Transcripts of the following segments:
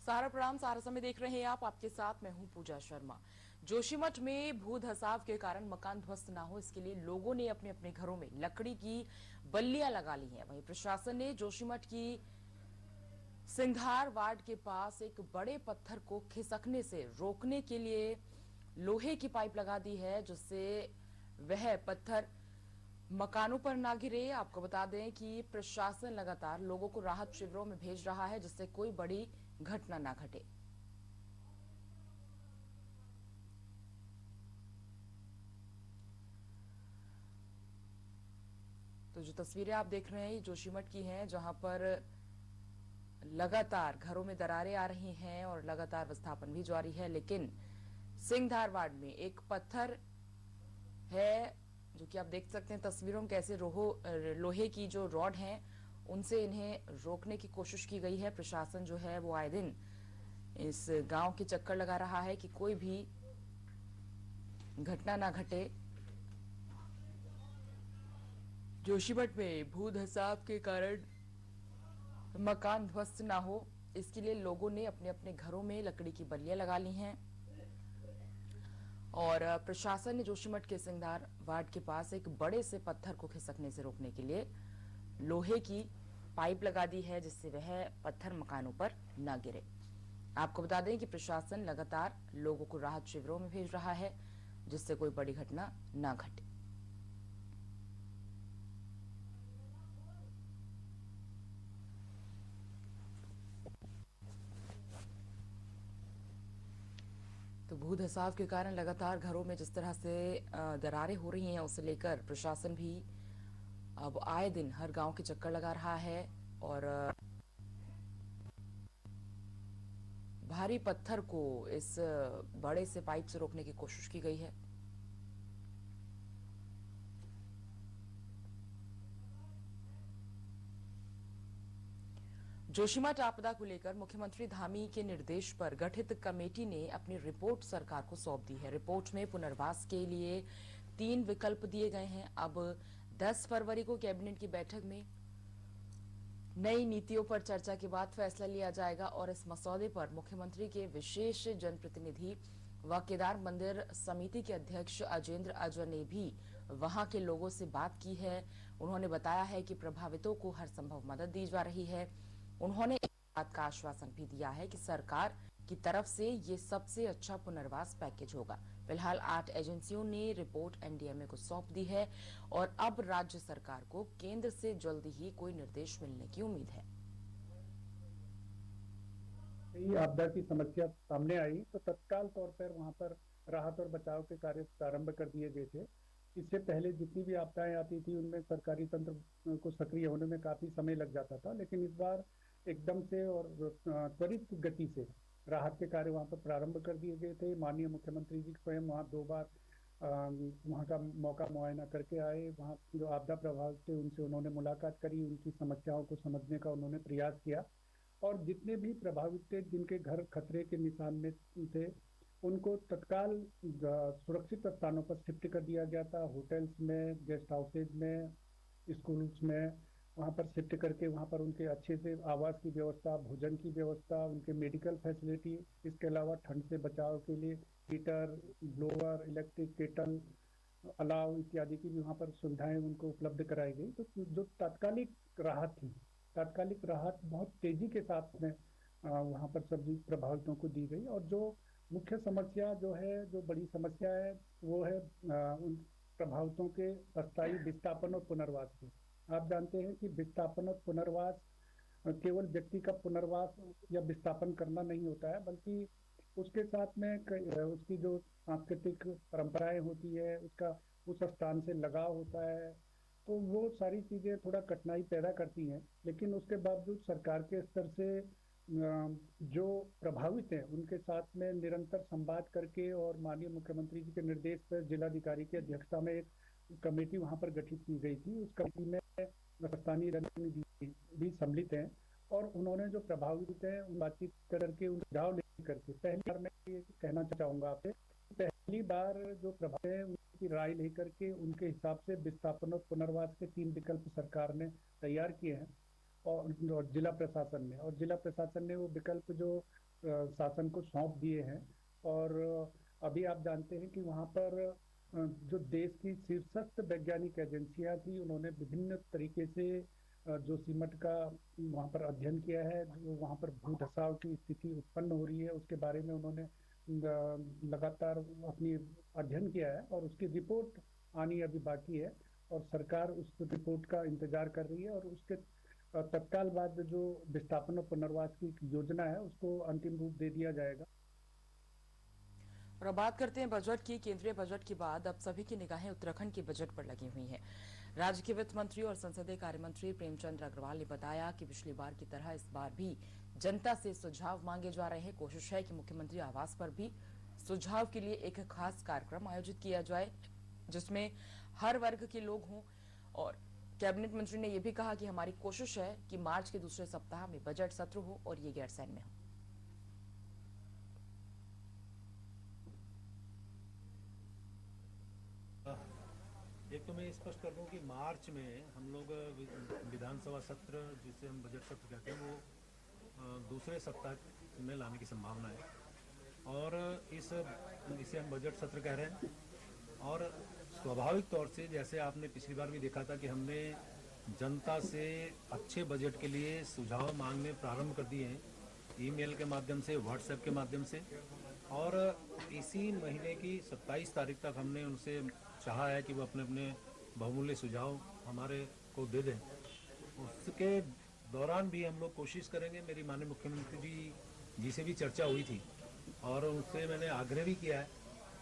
सारा प्रणाम। सारा समय देख रहे हैं आप, आपके साथ मैं हूं पूजा शर्मा। जोशीमठ में भू धसाव के कारण मकान ध्वस्त ना हो, इसके लिए लोगों ने अपने अपने घरों में लकड़ी की बल्लियां लगा ली हैं। वहीं प्रशासन ने जोशीमठ की सिंघार वार्ड के पास एक बड़े पत्थर को खिसकने से रोकने के लिए लोहे की पाइप लगा दी है, जिससे वह पत्थर मकानों पर ना गिरे। आपको बता दें कि प्रशासन लगातार लोगों को राहत शिविरों में भेज रहा है, जिससे कोई बड़ी घटना ना घटे। तो जो तस्वीरें आप देख रहे हैं ये जोशीमठ की हैं, जहां पर लगातार घरों में दरारें आ रही हैं और लगातार विस्थापन भी जारी है। लेकिन सिंघधार वार्ड में एक पत्थर है, जो कि आप देख सकते हैं तस्वीरों में, कैसे लोहे की जो रॉड हैं उनसे इन्हें रोकने की कोशिश की गई है। प्रशासन जो है वो आए दिन इस गांव के चक्कर लगा रहा है कि कोई भी घटना ना घटे। जोशीमठ में भू धसाव के कारण मकान ध्वस्त ना हो, इसके लिए लोगों ने अपने अपने घरों में लकड़ी की बल्लियां लगा ली हैं और प्रशासन ने जोशीमठ के सिंघधार वार्ड के पास एक बड़े से पत्थर को खिसकने से रोकने के लिए लोहे की पाइप लगा दी है, जिससे वह पत्थर मकानों पर न गिरे। आपको बता दें कि प्रशासन लगातार लोगों को राहत शिविरों में भेज रहा है, जिससे कोई बड़ी घटना न घटे। तो भू धसाव के कारण लगातार घरों में जिस तरह से दरारें हो रही हैं, उसे लेकर प्रशासन भी अब आए दिन हर गांव के चक्कर लगा रहा है और भारी पत्थर को इस बड़े से पाइप से रोकने की कोशिश की गई है। जोशीमठ आपदा को लेकर मुख्यमंत्री धामी के निर्देश पर गठित कमेटी ने अपनी रिपोर्ट सरकार को सौंप दी है। रिपोर्ट में पुनर्वास के लिए 3 विकल्प दिए गए हैं। अब 10 फरवरी को कैबिनेट की बैठक में नई नीतियों पर चर्चा के बाद फैसला लिया जाएगा और इस मसौदे पर मुख्यमंत्री के विशेष जनप्रतिनिधि व केदार मंदिर समिति के अध्यक्ष अजेंद्र अजय ने भी वहां के लोगों से बात की है। उन्होंने बताया है कि प्रभावितों को हर संभव मदद दी जा रही है। उन्होंने इस बात का आश्वासन भी दिया है कि सरकार की तरफ से ये सबसे अच्छा पुनर्वास पैकेज होगा। फिलहाल 8 एजेंसियों ने रिपोर्ट एनडीएमए को सौंप दी है और अब राज्य सरकार को केंद्र से जल्दी ही कोई निर्देश मिलने की उम्मीद है। आपदा की समस्या सामने आई तो तत्काल तौर पर वहां पर राहत और बचाव के कार्य प्रारंभ कर दिए गए थे। इससे पहले जितनी भी आपदाएं आती थी उनमें सरकारी तंत्र को सक्रिय होने में काफी समय लग जाता था, लेकिन इस बार एकदम से और त्वरित गति से राहत के कार्य वहां पर प्रारंभ कर दिए गए थे। माननीय मुख्यमंत्री जी स्वयं वहां 2 बार वहां का मौका मुआयना करके आए। वहां जो आपदा प्रभावित थे उनसे उन्होंने मुलाकात करी, उनकी समस्याओं को समझने का उन्होंने प्रयास किया और जितने भी प्रभावित थे, जिनके घर खतरे के निशान में थे, उनको तत्काल सुरक्षित स्थानों पर शिफ्ट कर दिया गया था। होटल्स में, गेस्ट हाउसेज में, स्कूल्स में, वहां पर शिफ्ट करके वहां पर उनके अच्छे से आवास की व्यवस्था, भोजन की व्यवस्था, उनके मेडिकल फैसिलिटी, इसके अलावा ठंड से बचाव के लिए हीटर, ब्लोअर, इलेक्ट्रिक केटल, अलाव इत्यादि की भी वहां पर सुविधाएं उनको उपलब्ध कराई गई। तो जो तात्कालिक राहत थी, तात्कालिक राहत बहुत तेजी के साथ में वहां पर सभी प्रभावितों को दी गई। और जो मुख्य समस्या जो है, जो बड़ी समस्या है, वो है उन प्रभावितों के अस्थायी विस्थापन और पुनर्वास की। आप जानते हैं कि विस्थापन और पुनर्वास केवल व्यक्ति का पुनर्वास या विस्थापन करना नहीं होता है, बल्कि उसके साथ में उसकी जो सांस्कृतिक परंपराएं होती है, उसका उस स्थान से लगाव होता है, तो वो सारी चीजें थोड़ा कठिनाई पैदा करती हैं। लेकिन उसके बावजूद सरकार के स्तर से जो प्रभावित हैं उनके साथ में निरंतर संवाद करके और माननीय मुख्यमंत्री जी के निर्देश पर जिलाधिकारी की अध्यक्षता में एक कमेटी वहां पर गठित की गई थी। उस कमेटी में स्थानीय जनप्रतिनिधि भी सम्मिलित हैं और उन्होंने जो प्रभावित हैं उन बातचीत करके, उन सुझाव लेकर के, पहली बार मैं ये कहना चाहूंगा आपसे, पहली बार जो प्रभावित है उनकी राय लेकर के उनके हिसाब से विस्थापन और पुनर्वास के 3 विकल्प सरकार ने तैयार किए हैं और जिला प्रशासन ने, और जिला प्रशासन ने वो विकल्प जो शासन को सौंप दिए हैं। और अभी आप जानते हैं कि वहाँ पर जो देश की शीर्षस्थ वैज्ञानिक एजेंसियां थी, उन्होंने विभिन्न तरीके से जो सीमट का वहाँ पर अध्ययन किया है, जो वहाँ पर भू धसाव की स्थिति उत्पन्न हो रही है उसके बारे में उन्होंने लगातार अपनी अध्ययन किया है, और उसकी रिपोर्ट आनी अभी बाकी है। और सरकार उस रिपोर्ट का इंतजार कर रही है, और उसके तत्काल बाद जो विस्थापन और पुनर्वास की योजना है उसको अंतिम रूप दे दिया जाएगा। और अब बात करते हैं बजट की। केंद्रीय बजट के बाद अब सभी की निगाहें उत्तराखंड के बजट पर लगी हुई हैं। राज्य के वित्त मंत्री और संसदीय कार्य मंत्री प्रेमचंद अग्रवाल ने बताया कि पिछली बार की तरह इस बार भी जनता से सुझाव मांगे जा रहे हैं। कोशिश है कि मुख्यमंत्री आवास पर भी सुझाव के लिए एक खास कार्यक्रम आयोजित किया जाए, जिसमें हर वर्ग के लोग हों। और कैबिनेट मंत्री ने यह भी कहा कि हमारी कोशिश है कि मार्च के दूसरे सप्ताह में बजट सत्र हो और ये गैरसैंण में हो। एक तो मैं स्पष्ट कर दूं कि मार्च में हम लोग विधानसभा सत्र, जिसे हम बजट सत्र कहते हैं, वो दूसरे सप्ताह में लाने की संभावना है। और इसे हम बजट सत्र कह रहे हैं। और स्वाभाविक तौर से, जैसे आपने पिछली बार भी देखा था कि हमने जनता से अच्छे बजट के लिए सुझाव मांगने प्रारंभ कर दिए हैं, ईमेल के माध्यम से, व्हाट्सएप के माध्यम से। और इसी महीने की 27 तारीख तक हमने उनसे चाहा है कि वो अपने अपने बहुमूल्य सुझाव हमारे को दे दें। उसके दौरान भी हम लोग कोशिश करेंगे। मेरी माननीय मुख्यमंत्री जी से भी चर्चा हुई थी, और उनसे मैंने आग्रह भी किया है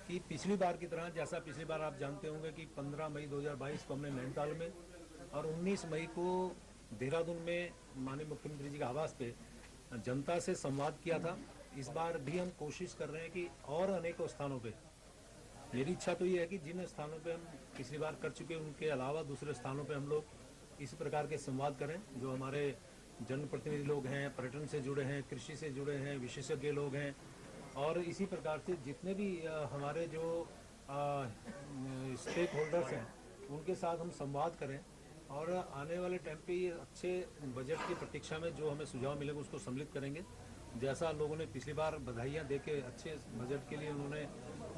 कि पिछली बार की तरह, जैसा पिछली बार आप जानते होंगे कि 15 मई 2022 को हमने नैनीताल में और 19 मई को देहरादून में माननीय मुख्यमंत्री जी के आवास पे जनता से संवाद किया था। इस बार भी हम कोशिश कर रहे हैं कि और अनेकों स्थानों पे, मेरी इच्छा तो ये है कि जिन स्थानों पे हम पिछली बार कर चुके उनके अलावा दूसरे स्थानों पे हम लोग इस प्रकार के संवाद करें। जो हमारे जनप्रतिनिधि लोग हैं, पर्यटन से जुड़े हैं, कृषि से जुड़े हैं, विशेषज्ञ लोग हैं, और इसी प्रकार से जितने भी हमारे जो स्टेक होल्डर्स हैं, उनके साथ हम संवाद करें। और आने वाले टाइम पे ये अच्छे बजट की प्रतीक्षा में जो हमें सुझाव मिलेगा उसको सम्मिलित करेंगे। जैसा लोगों ने पिछली बार बधाइयाँ दे के अच्छे बजट के लिए उन्होंने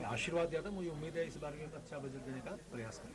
आशीर्वाद दिया था, मुझे उम्मीद है इस बार भी हम अच्छा बजट देने का प्रयास करें।